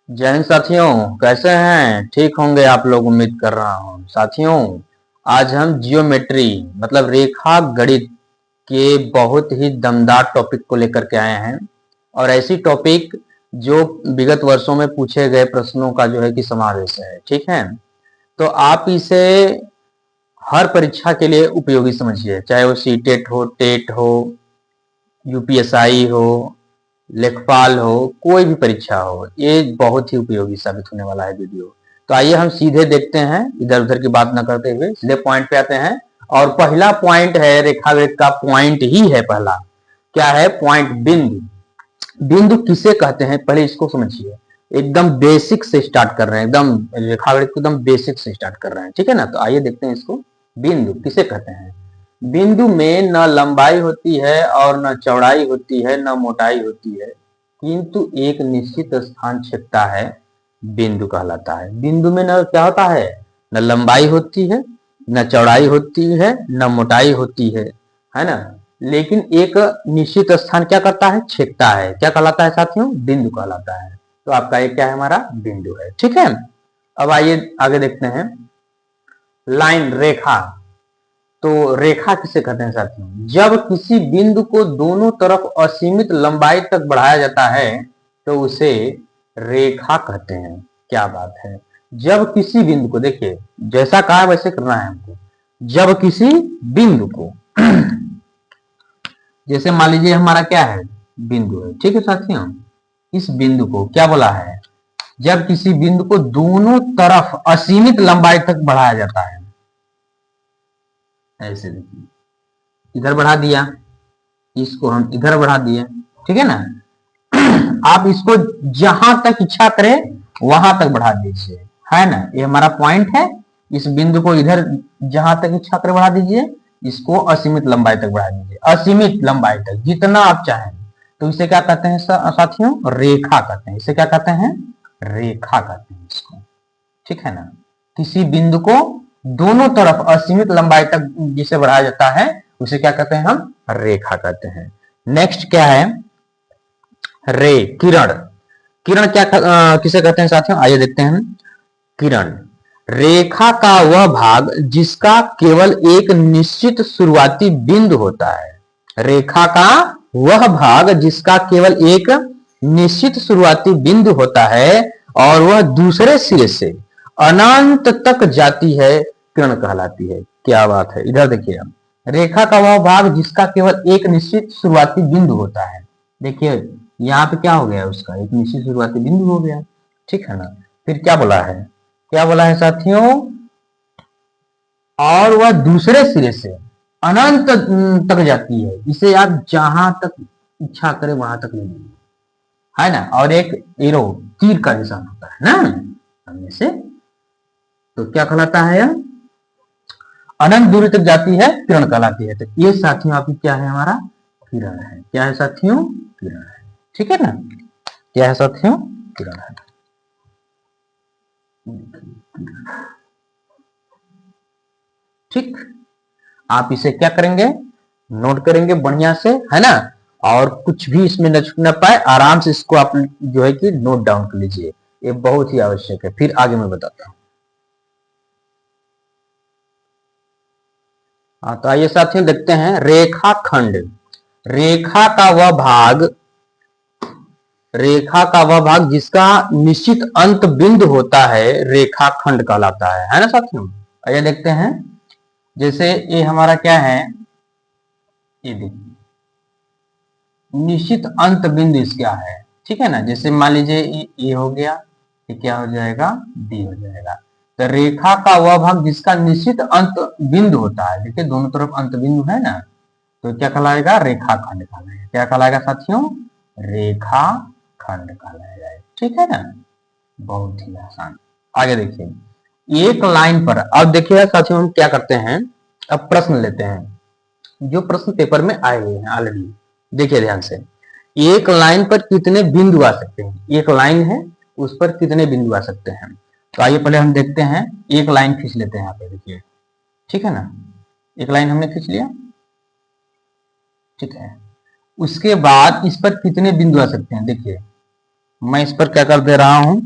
जय हिंद साथियों, कैसे हैं? ठीक होंगे आप लोग, उम्मीद कर रहा हूं। साथियों, आज हम जियोमेट्री मतलब रेखा गणित के बहुत ही दमदार टॉपिक को लेकर के आए हैं। और ऐसी टॉपिक जो विगत वर्षों में पूछे गए प्रश्नों का जो है कि समावेश है। ठीक है, तो आप इसे हर परीक्षा के लिए उपयोगी समझिए, चाहे वो सीटेट हो, टेट हो, यूपीएसआई हो, लेखपाल हो, कोई भी परीक्षा हो, ये बहुत ही उपयोगी साबित होने वाला है वीडियो। तो आइए हम सीधे देखते हैं, इधर उधर की बात न करते हुए सीधे पॉइंट पे आते हैं। और पहला पॉइंट है, रेखावृत्त का पॉइंट ही है पहला। क्या है? पॉइंट, बिंदु। बिंदु किसे कहते हैं, पहले इसको समझिए। एकदम बेसिक से स्टार्ट कर रहे हैं, एकदम रेखावृत्त को एकदम बेसिक से स्टार्ट कर रहे हैं। ठीक है ना? तो आइए देखते हैं इसको। बिंदु किसे कहते हैं? बिंदु में न लंबाई होती है और न चौड़ाई होती है, न मोटाई होती है, किंतु एक निश्चित स्थान छेदता है, बिंदु कहलाता है। बिंदु में न क्या होता है? न लंबाई होती है, न चौड़ाई होती है, न मोटाई होती है ना? लेकिन एक निश्चित स्थान क्या करता है? छेदता है। क्या कहलाता है साथियों? बिंदु कहलाता है। तो आपका ये क्या है? हमारा बिंदु है। ठीक है, अब आइए आगे देखते हैं। लाइन, रेखा। तो रेखा किसे कहते हैं साथियों? जब किसी बिंदु को दोनों तरफ असीमित लंबाई तक बढ़ाया जाता है तो उसे रेखा कहते हैं। क्या बात है! जब किसी बिंदु को, देखिए जैसा कहा वैसे करना है हमको। जब किसी बिंदु को जैसे मान लीजिए हमारा क्या है? बिंदु है। ठीक है साथियों, इस बिंदु को क्या बोला है? जब किसी बिंदु को दोनों तरफ असीमित लंबाई तक बढ़ाया जाता है, ऐसे देखिए, इधर बढ़ा दिया, इसको हम इधर बढ़ा दिए। ठीक है ना? आप इसको जहां तक इच्छा करें वहां तक बढ़ा दीजिए, है ना? ये हमारा पॉइंट है। इस बिंदु को इधर जहां तक इच्छा करें बढ़ा दीजिए, इसको असीमित लंबाई तक बढ़ा दीजिए, असीमित लंबाई तक जितना आप चाहें। तो इसे क्या कहते हैं साथियों? रेखा कहते हैं। इसे क्या कहते हैं? रेखा कहते हैं इसको। ठीक है ना? किसी बिंदु को दोनों तरफ असीमित लंबाई तक जिसे बढ़ाया जाता है उसे क्या कहते हैं? हम रेखा कहते हैं। नेक्स्ट क्या है? रे, किरण। किरण क्या किसे कहते हैं साथियों? आइए देखते हैं। किरण रेखा का वह भाग जिसका केवल एक निश्चित शुरुआती बिंदु होता है। रेखा का वह भाग जिसका केवल एक निश्चित शुरुआती बिंदु होता है और वह दूसरे सिरे से अनंत तक जाती है, किरण कहलाती है। क्या बात है! इधर देखिए, रेखा का वह भाग जिसका केवल एक निश्चित शुरुआती बिंदु होता है। देखिए यहाँ पे क्या हो गया? उसका एक निश्चित शुरुआती बिंदु हो गया। ठीक है ना? फिर क्या बोला है? क्या बोला है साथियों? और वह दूसरे सिरे से अनंत तक जाती है। इसे आप जहां तक इच्छा करें वहां तक ले लीजिए, है ना? और एक एरो, तीर का निशान होता है ना सामने से, तो क्या कहलाता है? यह अनंत दूरी तक जाती है, किरण कहलाती है। तो ये साथियों आपकी क्या है? हमारा किरण है। क्या है साथियों? किरण है। ठीक है ना? क्या है साथियों? किरण है। ठीक, आप इसे क्या करेंगे? नोट करेंगे बढ़िया से, है ना? और कुछ भी इसमें न छूट न पाए, आराम से इसको आप जो है कि नोट डाउन कर लीजिए। ये बहुत ही आवश्यक है। फिर आगे मैं बताता हूं। हाँ, तो आइए साथियों देखते हैं। रेखा खंड। रेखा का वह भाग, रेखा का वह भाग जिसका निश्चित अंत बिंदु होता है, रेखा खंड कहलाता है ना साथियों? आइए देखते हैं। जैसे ये हमारा क्या है? ये देखिए, निश्चित अंत बिंदु इसका है। ठीक है ना? जैसे मान लीजिए ये हो गया, ये क्या हो जाएगा? डी हो जाएगा। तो रेखा का वह भाग जिसका निश्चित अंत बिंदु होता है, देखिए दोनों तरफ अंत बिंदु है ना, तो क्या कहलाएगा? रेखा खंड कहलाएगा। क्या कहलाएगा साथियों? रेखा खंड कहलाएगा। ठीक है ना? बहुत ही आसान। आगे देखिए, एक लाइन पर, अब देखिए साथियों हम क्या करते हैं, अब प्रश्न लेते हैं जो प्रश्न पेपर में आए हुए हैं ऑलरेडी। देखिए ध्यान से, एक लाइन पर कितने बिंदु आ सकते हैं? एक लाइन है, उस पर कितने बिंदु आ सकते हैं? तो आइए पहले हम देखते हैं। एक लाइन खींच लेते हैं यहाँ पे, देखिए। ठीक है ना? एक लाइन हमने खींच लिया। ठीक है, उसके बाद इस पर कितने बिंदु आ सकते हैं? देखिए मैं इस पर क्या कर दे रहा हूं,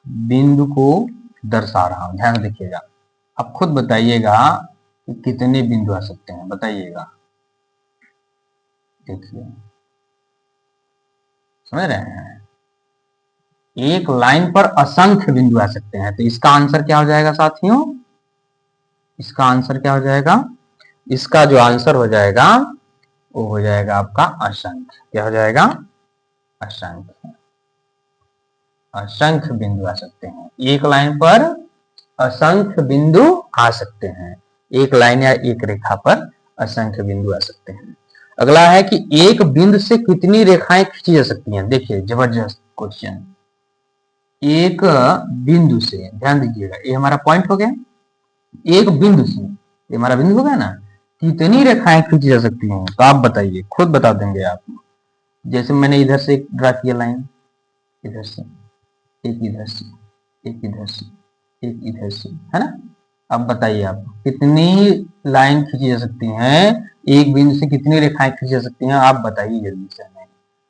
बिंदु को दर्शा रहा हूं। ध्यान देखिएगा, आप खुद बताइएगा कि कितने बिंदु आ सकते हैं, बताइएगा। देखिए, समझ रहे हैं, एक लाइन पर असंख्य बिंदु आ सकते हैं। तो इसका आंसर क्या हो जाएगा साथियों? इसका आंसर क्या हो जाएगा? इसका जो आंसर हो जाएगा वो हो जाएगा आपका असंख्य। क्या हो जाएगा? असंख्य। असंख्य बिंदु आ सकते हैं, एक लाइन पर असंख्य बिंदु आ सकते हैं। एक लाइन या एक रेखा पर असंख्य बिंदु आ सकते हैं। अगला है कि एक बिंदु से कितनी रेखाएं खींची जा सकती हैं। देखिए, जबरदस्त क्वेश्चन। एक बिंदु से, ध्यान दीजिएगा, ये हमारा पॉइंट हो गया। एक बिंदु से, ये हमारा बिंदु हो गया ना, कितनी रेखाएं खींची जा सकती हैं? तो आप बताइए, खुद बता देंगे आप। जैसे मैंने इधर से एक ड्रा किया लाइन, इधर से एक, इधर से एक, इधर से एक, इधर से, है ना। अब बताइए आप कितनी लाइन खींची जा सकती हैं, एक बिंदु से कितनी रेखाएं खींची जा सकती हैं? आप बताइए जल्दी से हमें।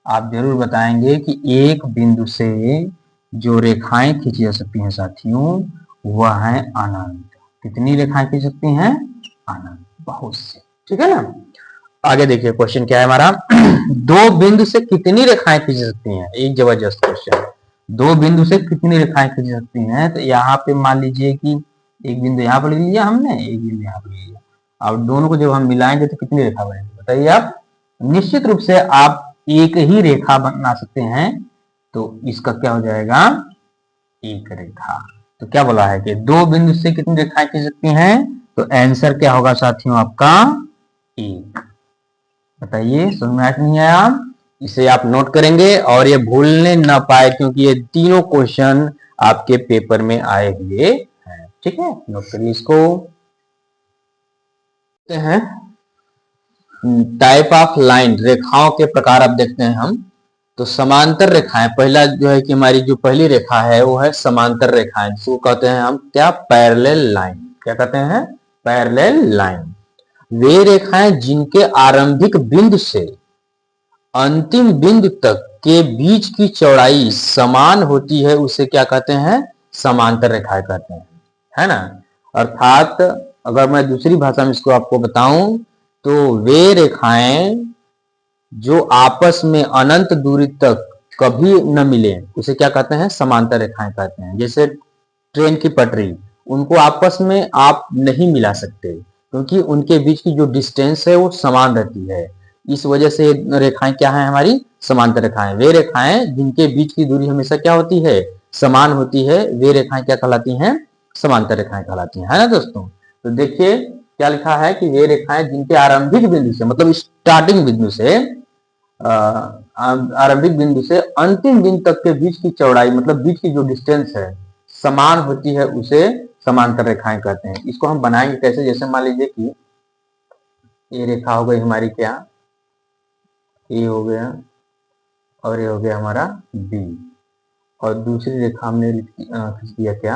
आप जरूर बताएंगे कि एक बिंदु से जो रेखाएं खींची जा सकती हैं साथियों, वह है अनंत। कितनी रेखाएं खींच सकती हैं? अनंत, बहुत से। ठीक है ना। आगे देखिए, क्वेश्चन क्या है हमारा। दो बिंदु से कितनी रेखाएं खींच सकती हैं? एक जबरदस्त क्वेश्चन। दो बिंदु से कितनी रेखाएं खींच सकती हैं? तो यहाँ पे मान लीजिए कि एक बिंदु यहाँ पर ले लिया हमने, एक बिंदु यहाँ पर ले लिया। अब दोनों को जब हम मिलाएंगे तो कितनी रेखा बनेगी, बताइए आप। निश्चित रूप से आप एक ही रेखा बना सकते हैं, तो इसका क्या हो जाएगा? एक रेखा। तो क्या बोला है कि दो बिंदु से कितनी रेखाएं खींच सकती हैं? तो आंसर क्या होगा साथियों आपका? एक। बताइए, समझ में आया नहीं आया? इसे आप नोट करेंगे और ये भूलने ना पाए, क्योंकि ये तीनों क्वेश्चन आपके पेपर में आए हुए हैं। ठीक है, नोट करिए इसको। हैं टाइप ऑफ लाइन, रेखाओं के प्रकार अब देखते हैं हम। तो समांतर रेखाएं, पहला जो है कि हमारी जो पहली रेखा है वो है समांतर रेखाएं, जिसको कहते हैं हम क्या? Parallel line. क्या कहते हैं? Parallel line. वे रेखाएं जिनके आरंभिक बिंदु से अंतिम बिंदु तक के बीच की चौड़ाई समान होती है, उसे क्या कहते हैं? समांतर रेखाएं कहते हैं, है ना। अर्थात अगर मैं दूसरी भाषा में इसको आपको बताऊं, तो वे रेखाएं जो आपस में अनंत दूरी तक कभी न मिले, उसे क्या कहते हैं? समांतर रेखाएं कहते हैं। जैसे ट्रेन की पटरी, उनको आपस में आप नहीं मिला सकते, क्योंकि उनके बीच की जो डिस्टेंस है वो समान रहती है। इस वजह से रेखाएं क्या है हमारी? समांतर रेखाएं। वे रेखाएं जिनके बीच की दूरी हमेशा क्या होती है? समान होती है, वे रेखाएं क्या कहलाती हैं? समांतर रेखाएं कहलाती हैं, है ना दोस्तों। तो देखिए क्या लिखा है कि वे रेखाएं जिनके आरंभिक बिंदु से, मतलब स्टार्टिंग बिंदु से, आरंभिक बिंदु से अंतिम बिंदु तक के बीच की चौड़ाई, मतलब बीच की जो डिस्टेंस है, समान होती है, उसे समांतर रेखाएं कहते हैं। इसको हम बनाएंगे कैसे? जैसे मान लीजिए कि ये रेखा हो गई हमारी क्या? ए हो गया, और ये हो गया हमारा बी, और दूसरी रेखा हमने खींच दिया क्या?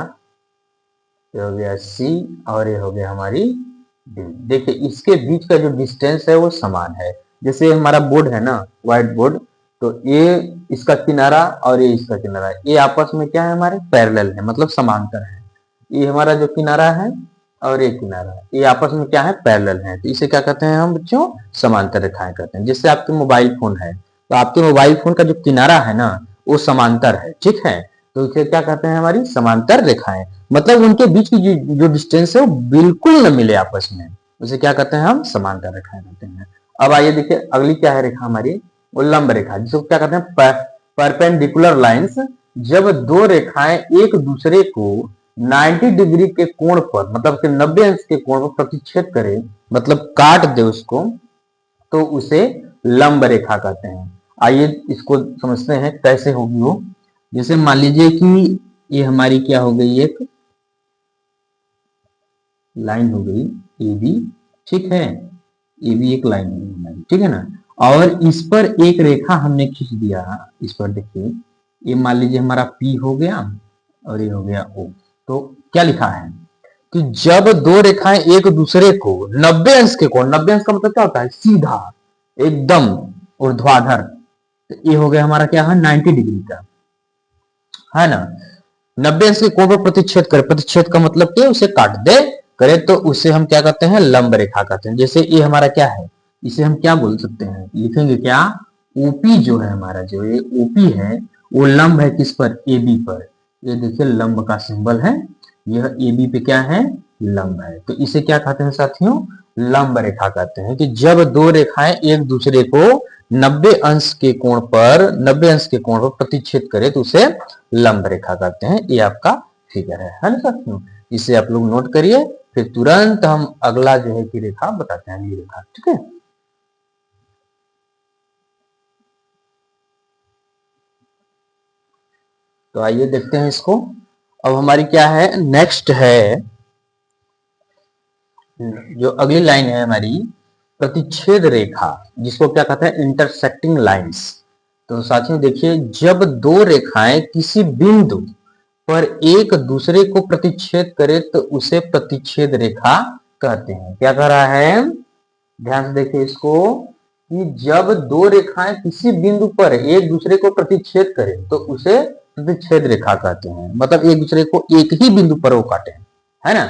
ये हो गया सी, और ये हो गया हमारी डी। देखिए, इसके बीच का जो डिस्टेंस है वो समान है। जैसे हमारा बोर्ड है ना, व्हाइट बोर्ड, तो ये इसका किनारा और ये इसका किनारा, ये आपस में क्या है? हमारे पैरेलल है, मतलब समांतर है। ये हमारा जो किनारा है और ये किनारा है, ये आपस में क्या है? पैरेलल है। तो इसे क्या कहते हैं हम बच्चों? समांतर रेखाएं कहते हैं। जैसे आपके मोबाइल फोन है, तो आपके मोबाइल फोन का जो किनारा है ना, वो समांतर है, ठीक है। तो इसे क्या कहते हैं? हमारी समांतर रेखाएं। मतलब उनके बीच की जो डिस्टेंस है वो बिल्कुल न मिले आपस में, उसे क्या कहते हैं? हम समांतर रेखाएं कहते हैं। अब आइए देखिए, अगली क्या है रेखा हमारी? वो लंब रेखा, जिसको क्या कहते हैं? Perpendicular lines. जब दो रेखाएं एक दूसरे को 90 डिग्री के कोण पर, मतलब कि 90 अंश के कोण पर प्रतिच्छेद करे, मतलब काट दे उसको, तो उसे लंब रेखा कहते हैं। आइए इसको समझते हैं कैसे होगी वो। जैसे मान लीजिए कि ये हमारी क्या हो गई? एक लाइन हो गई ए बी, ठीक है। ए बी एक लाइन हो गई हमारी, ठीक है ना। और इस पर एक रेखा हमने खींच दिया। इस पर देखिए, ये मान लीजिए हमारा पी हो गया और ये हो गया ओ। तो क्या लिखा है कि जब दो रेखाएं एक दूसरे को 90 अंश के कोण, 90 अंश का मतलब क्या होता है? सीधा एकदम ऊर्ध्वाधर। तो ये हो गया हमारा क्या है? 90 डिग्री का, है ना। 90 अंश के कोण पर प्रतिच्छेद करे, प्रतिच्छेद का मतलब क्या, उसे काट दे करे, तो उसे हम क्या कहते हैं, लंब रेखा कहते हैं। जैसे ये हमारा क्या है, इसे हम क्या बोल सकते हैं, लिखेंगे क्या, ओपी जो है हमारा, जो ये ओपी है वो लंब है किस पर, एबी पर। ये देखिए लंब का सिंबल है, यह एबी पे क्या है, लंब है। तो इसे क्या कहते हैं साथियों, लंब रेखा कहते हैं। कि जब दो रेखाएं एक दूसरे को 90 अंश के कोण पर, 90 अंश के कोण पर प्रतिच्छेद करे तो उसे लंब रेखा कहते हैं। ये आपका फिगर है ना साथियों। इसे आप लोग नोट करिए, फिर तुरंत हम अगला जो है कि रेखा बताते हैं, अगली रेखा, ठीक है। तो आइए देखते हैं इसको। अब हमारी क्या है, नेक्स्ट है, जो अगली लाइन है हमारी, प्रतिच्छेद रेखा, जिसको क्या कहते हैं, इंटरसेक्टिंग लाइंस। तो साथियों देखिए, जब दो रेखाएं किसी बिंदु पर एक दूसरे को प्रतिच्छेद करे तो उसे प्रतिच्छेद रेखा कहते हैं। क्या कह रहा है, ध्यान से देखिए इसको, कि जब दो रेखाएं किसी बिंदु पर एक दूसरे को प्रतिच्छेद करें तो उसे प्रतिच्छेद रेखा कहते हैं। मतलब एक दूसरे को एक ही बिंदु पर वो काटे, है ना।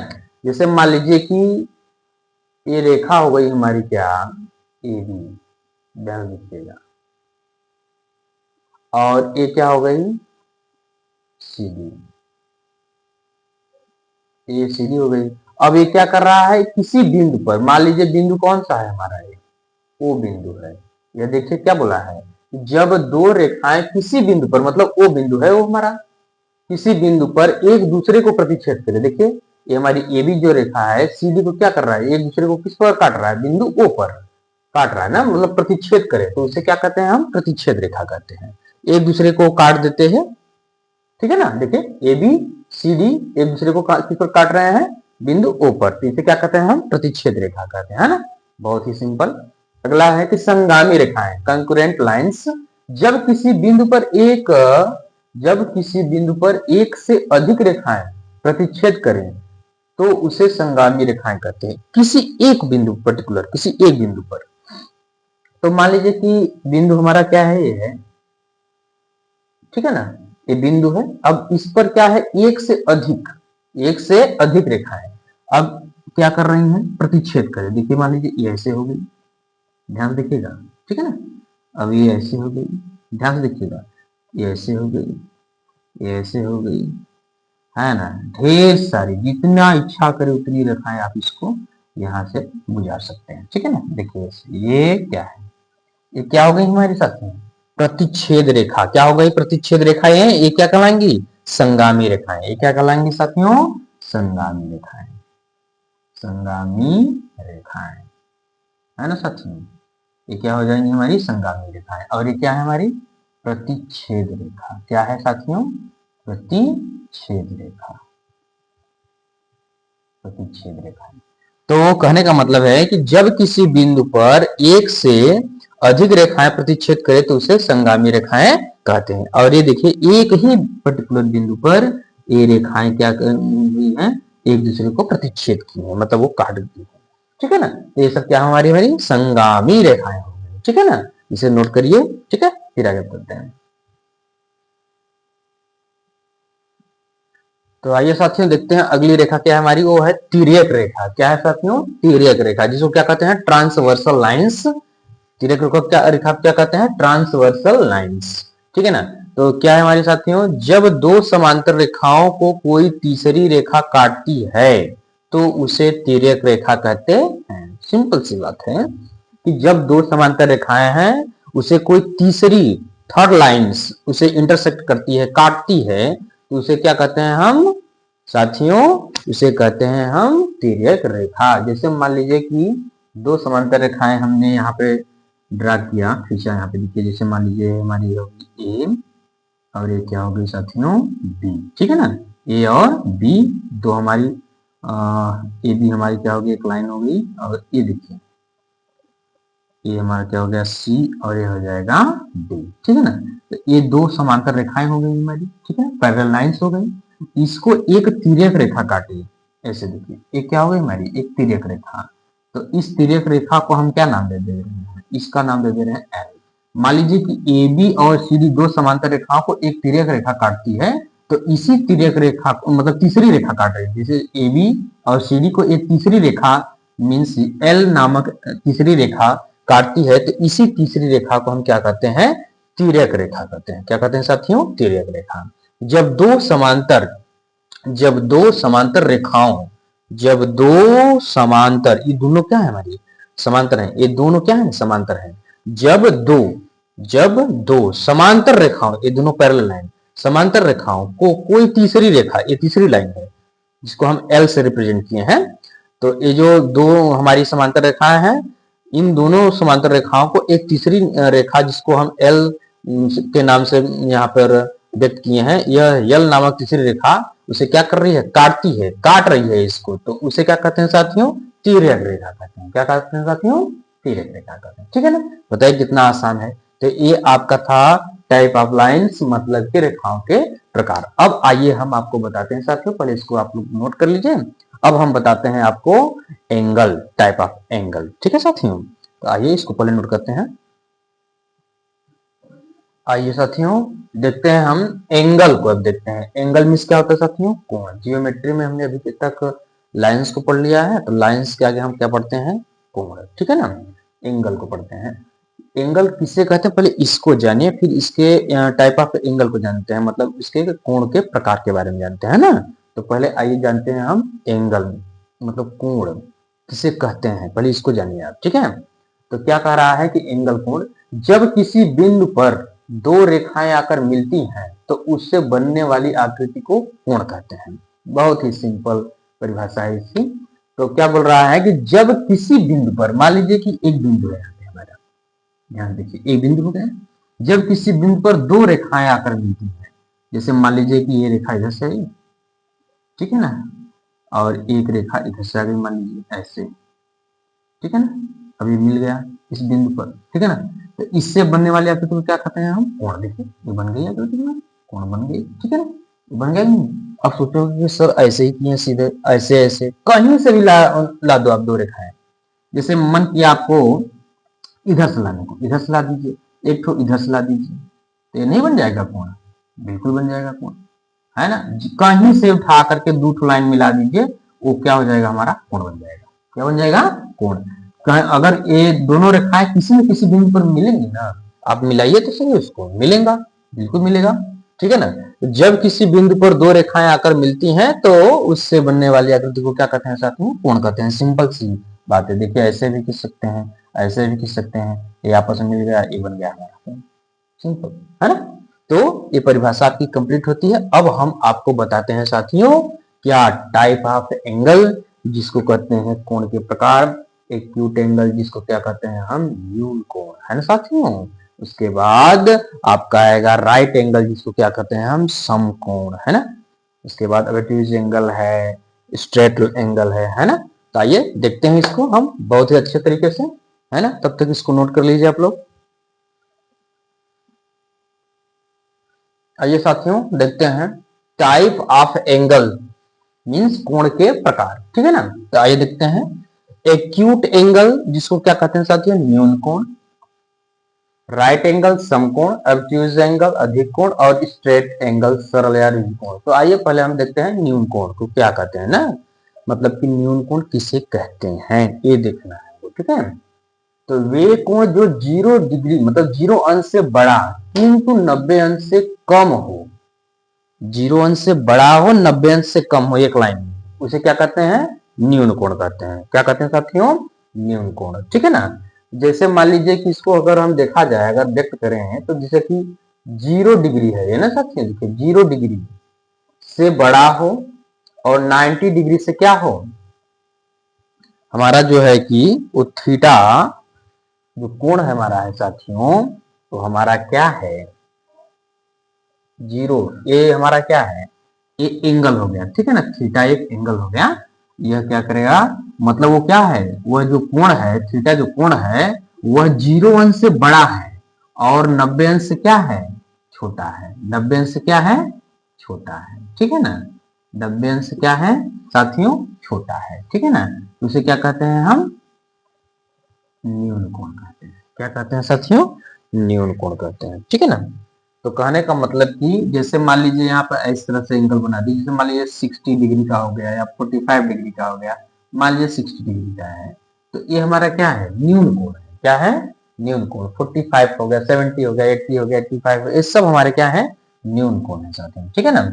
जैसे मान लीजिए कि ये रेखा हो गई हमारी क्या, ए बी, ध्यान दीजिएगा, और ये क्या हो गई, सी डी, ये सी डी हो गई। अब ये क्या कर रहा है, किसी बिंदु पर, मान लीजिए बिंदु कौन सा है हमारा, ये ओ बिंदु है। ये देखिए क्या बोला है, जब दो रेखाएं किसी बिंदु पर, मतलब ओ बिंदु है वो हमारा, किसी बिंदु पर एक दूसरे को प्रतिच्छेद करे। देखिए ये हमारी ए बी जो रेखा है, सीडी को क्या कर रहा है, एक दूसरे को किस पर काट रहा है, बिंदु ओ पर काट रहा है ना, मतलब प्रतिच्छेद करे, तो उसे क्या कहते हैं, हम प्रतिच्छेद रेखा कहते हैं। एक दूसरे को काट देते हैं, ठीक है ना। देखिए ए बी सी डी एक दूसरे को किस पर काट रहे हैं, बिंदु ओ पर, तो इसे क्या कहते हैं, हम प्रतिच्छेद रेखा कहते हैं, है ना। बहुत ही सिंपल। अगला है कि संगामी रेखाएं, कंकुरेंट लाइंस। जब किसी बिंदु पर एक, जब किसी बिंदु पर एक से अधिक रेखाएं प्रतिच्छेद करें तो उसे संगामी रेखाएं कहते हैं। किसी एक बिंदु पर्टिकुलर, किसी एक बिंदु पर, तो मान लीजिए कि बिंदु हमारा क्या है, ये है, ठीक है ना, ये बिंदु है। अब इस पर क्या है, एक से अधिक, एक से अधिक रेखाएं अब क्या कर रही हैं, प्रतिच्छेद करें। देखिए मान लीजिए ये ऐसे हो गई, ध्यान देखिएगा, ठीक है ना। अब ये ऐसे हो गई, ध्यान से देखिएगा, ये ऐसे हो गई, ये ऐसे हो गई, है ना। ढेर सारी, जितना इच्छा करे उतनी रेखाएं आप इसको यहां से गुजार सकते हैं, ठीक है ना। देखिए ये क्या है, ये क्या हो गई हमारे साथ में, प्रतिच्छेद रेखा। क्या हो गई, प्रतिच्छेद रेखाएं, ये क्या कहलाएंगी, संगामी रेखाएं। ये क्या कहलाएंगी साथियों, संगामी रेखाएं, संगामी रेखाएं, है ना साथियों। ये क्या हो जाएंगी, हमारी संगामी रेखाएं। और ये क्या है, हमारी प्रतिच्छेद रेखा। क्या है साथियों, प्रतिच्छेद रेखा, प्रतिच्छेद रेखा। तो कहने का मतलब है कि जब किसी बिंदु पर एक से अधिक रेखाएं प्रतिच्छेद करे तो उसे संगामी रेखाएं कहते हैं। और ये देखिए एक ही पर्टिकुलर बिंदु पर ये रेखाएं क्या हुई हैं, एक दूसरे को प्रतिच्छेद की है, मतलब वो काट दी है, ठीक है ना। तो ये सब क्या हमारी हमारी संगामी रेखाएं हो गई, ठीक है ना। इसे नोट करिए, ठीक है, फिर आगे बढ़ते हैं। तो आइए साथियों देखते हैं अगली रेखा क्या है हमारी, वो है तिर्यक रेखा। क्या है साथियों, तिर्यक रेखा, जिसको क्या कहते हैं, ट्रांसवर्सल लाइंस। तिर्यक रेखा क्या, रेखा क्या कहते हैं, ट्रांसवर्सल लाइंस, ठीक है ना। तो क्या है हमारे साथियों, जब दो समांतर रेखाओं को कोई तीसरी रेखा काटती है तो उसे तिर्यक रेखा कहते हैं। सिंपल सी बात है कि जब दो समांतर रेखाएं हैं, उसे कोई तीसरी, थर्ड लाइंस उसे इंटरसेक्ट करती है, काटती है, तो उसे क्या कहते हैं हम साथियों, उसे कहते हैं हम तिर्यक रेखा। जैसे मान लीजिए कि दो समांतर रेखाएं हमने यहाँ पे ड्रा किया, खींचा, यहाँ पे देखिए, जैसे मान लीजिए हमारी होगी ए और ये क्या हो गई साथियों, बी, ठीक है ना। ए और बी दो हमारी, ए बी हमारी क्या होगी, एक लाइन हो गई, और ये देखिए ये हमारा क्या हो गया, सी, और ये हो जाएगा डी, ठीक है ना। तो ये दो समांतर रेखाएं हो गई हमारी, ठीक है, पैरेलल लाइंस हो गई। इसको एक तिर्यक रेखा काटिए, ऐसे देखिए, ये क्या हो गई हमारी, एक तिर्यक रेखा। तो इस तिर्यक रेखा को हम क्या नाम दे रहे हैं, इसका नाम दे रहे हैं एल। मान लीजिए कि ए बी और सी डी दो समांतर रेखाओं को एक तिर्यक रेखा काटती है, तो इसी तिर्यक रेखा को मतलब तीसरी रेखा काट रही है, जैसे ए बी और सी डी को एक तीसरी रेखा मीन्स एल नामक तीसरी रेखा काटती है, तो इसी तीसरी रेखा को हम क्या कहते हैं, तिर्यक रेखा कहते हैं। क्या कहते हैं साथियों, तिर्यक रेखा। जब दो समांतर रेखाओं, जब दो समांतर, ये दोनों क्या है हमारी समांतर है, ये दोनों क्या है समांतर है। जब दो समांतर रेखाओं, ये दोनों पैरेलल लाइन समांतर रेखाओं को कोई तीसरी रेखा, ये तीसरी लाइन है जिसको हम एल से रिप्रेजेंट किए हैं, तो ये जो दो हमारी समांतर रेखाएं हैं, इन दोनों समांतर रेखाओं को एक तीसरी रेखा जिसको हम एल के नाम से यहाँ पर व्यक्त किए हैं, यह यल नामक तीसरी रेखा उसे क्या कर रही है, काट रही है इसको, तो उसे क्या कहते हैं साथियों, तिर्यक रेखा कहते हैं। क्या कहते हैं साथियों, तिर्यक रेखा कहते हैं। ठीक है ना, बताइए कितना आसान है। तो ये आपका था टाइप ऑफ लाइंस, मतलब के रेखाओं के प्रकार। अब आइए हम आपको बताते हैं साथियों, पहले इसको आप लोग नोट कर लीजिए। अब हम बताते हैं आपको एंगल, टाइप ऑफ एंगल। ठीक है साथियों, तो आइए इसको पहले नोट करते हैं। आइए साथियों देखते हैं हम एंगल को। अब देखते हैं एंगल मीन्स क्या होता है साथियों, कोण। जियोमेट्री में हमने अभी तक लाइंस को पढ़ लिया है, तो लाइंस के आगे हम क्या पढ़ते हैं, कोण। ठीक है ना, एंगल को पढ़ते हैं। एंगल किसे कहते हैं, पहले इसको जानिए, फिर इसके टाइप ऑफ एंगल को जानते हैं, मतलब इसके कोण के प्रकार के बारे में जानते हैं ना। तो पहले आइए जानते हैं हम एंगल मतलब कोण किसे कहते हैं, पहले इसको जानिए आप। ठीक है, तो क्या कह रहा है कि एंगल कोण, जब किसी बिंदु पर दो रेखाएं आकर मिलती हैं तो उससे बनने वाली आकृति को कोण कहते हैं। बहुत ही सिंपल परिभाषा है इसकी। तो क्या बोल रहा है कि जब किसी बिंदु पर, मान लीजिए कि एक बिंदु है हमारा, ध्यान देखिए एक बिंदु हो गया, जब किसी बिंदु पर दो रेखाएं आकर मिलती हैं, जैसे मान लीजिए कि ये रेखा इधर से आई, ठीक है ना, और एक रेखा इधर से आ गई, मान लीजिए ऐसे, ठीक है ना, अभी मिल गया इस बिंदु पर, ठीक है ना, तो इससे बनने वाली आकृति को क्या कहते हैं हम, कोण। देखिए ये बन गई आकृति में, कोण बन गई। ठीक है ना, बन गया नहीं। अब सोचोगे कि सर ऐसे ही किए सीधे, ऐसे ऐसे कहीं से भी ला दो आप दो रेखाएं, जैसे मन किया आपको इधर से लाने को, इधर से ला दीजिए, एक ठो इधर से ला दीजिए, तो ये नहीं बन जाएगा कोण, बिल्कुल बन जाएगा कोण, है ना। कहीं से उठा करके दो ठो लाइन मिला दीजिए, वो क्या हो जाएगा, हमारा कोण बन जाएगा। क्या बन जाएगा, कोण। अगर ये दोनों रेखाएं किसी न किसी बिंदु पर मिलेंगी ना, आप मिलाइए तो सही, उसको मिलेगा, बिल्कुल मिलेगा। ठीक है ना, जब किसी बिंदु पर दो रेखाएं आकर मिलती हैं तो उससे बनने वाली आकृति को क्या कहते हैं साथियों, कोण कहते हैं। सिंपल सी बात है। देखिए ऐसे भी खींच सकते हैं, ऐसे भी खींच सकते हैं, ये आपस में मिल गया, ये बन गया हमारा, सिंपल है ना। तो ये परिभाषा आपकी कंप्लीट होती है। अब हम आपको बताते हैं साथियों क्या, टाइप ऑफ एंगल जिसको कहते हैं कोण के प्रकार, एक्यूट एंगल जिसको क्या कहते हैं हम, न्यून कोण, है ना साथियों। उसके बाद आपका आएगा राइट एंगल जिसको क्या कहते हैं हम, समकोण, है ना। उसके बाद ऑब्ट्यूज एंगल है, स्ट्रेट एंगल है ना। तो आइए देखते हैं इसको हम बहुत ही अच्छे तरीके से, है ना। तब तक इसको नोट कर लीजिए आप लोग। आइए साथियों देखते हैं टाइप ऑफ एंगल मींस कोण के प्रकार। ठीक है ना, तो आइए देखते हैं एक्यूट एंगल जिसको क्या कहते हैं साथियों, न्यून कोण, राइट एंगल समकोण, ऑब्ट्यूज एंगल अधिक कोण, और स्ट्रेट एंगल सरल या रुझ कोण। तो आइए पहले हम देखते हैं न्यून कोण को क्या कहते हैं ना, मतलब कि न्यून कोण किसे कहते हैं ये देखना है। ठीक है, तो वे कोण जो 0 डिग्री मतलब 0 अंश से बड़ा किंतु 90 अंश से कम हो, 0 अंश से बड़ा हो 90 अंश से कम हो एक लाइन में, उसे क्या कहते हैं, न्यून कोण कहते हैं। क्या कहते हैं साथियों, न्यून कोण। ठीक है ना, जैसे मान लीजिए कि इसको अगर हम देखा जाए, अगर व्यक्त करें तो जैसे कि 0 डिग्री है ये ना साथियों, देखिए 0 डिग्री से बड़ा हो और 90 डिग्री से क्या हो, हमारा जो है कि वो थीटा जो कोण है हमारा है साथियों, तो हमारा क्या है, 0, ये हमारा क्या है, ये एंगल हो गया। ठीक है ना, थीटा एक एंगल हो गया। यह क्या करेगा, मतलब वो क्या है, वह जो कोण है, थीटा जो कोण है वह 0 अंश से बड़ा है और 90 अंश से क्या है, छोटा है। 90 अंश से क्या है, छोटा है। ठीक है ना, 90 अंश से क्या है साथियों, छोटा है। ठीक है ना, उसे क्या कहते हैं हम, न्यून कोण कहते हैं। क्या कहते हैं साथियों, न्यून कोण कहते हैं। ठीक है ना, तो कहने का मतलब कि जैसे मान लीजिए यहाँ पर इस तरह से एंगल बना दी, जैसे मान लीजिए 60 डिग्री का हो गया या 45 डिग्री का हो गया, मान लीजिए 60 डिग्री का है, तो ये हमारा क्या है, न्यून कोण है। क्या है, न्यून कोण। 45 हो गया, 70 हो गया, 80 हो गया, 85, ये सब हमारे क्या है, न्यून कोण है साथियों। ठीक है ना।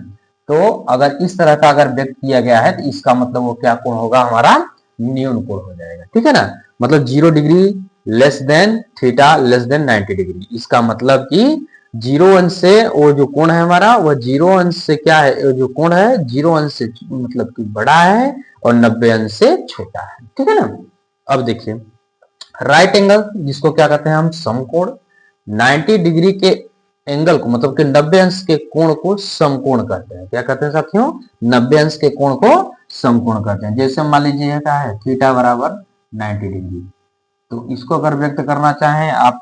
तो अगर इस तरह का अगर व्यक्त किया गया है तो इसका मतलब वो क्या कोण होगा, हमारा न्यून कोण हो जाएगा। ठीक है ना। मतलब 0 degree less than theta less than 90 degree. इसका मतलब कि 0 अंश से वो जो कोण है हमारा, वह 0 अंश से क्या है, जो कोण है 0 अंश से मतलब कि बड़ा है और 90 अंश से छोटा है। ठीक है ना। अब देखिए राइट एंगल, जिसको क्या कहते हैं हम, समकोण। 90 डिग्री के एंगल को मतलब कि 90 अंश के कोण को समकोण कहते हैं। क्या कहते हैं साथियों, 90 अंश के कोण को समकोण कहते हैं। जैसे मान लीजिए क्या है, थीटा बराबर 90 डिग्री, तो इसको अगर व्यक्त करना चाहें आप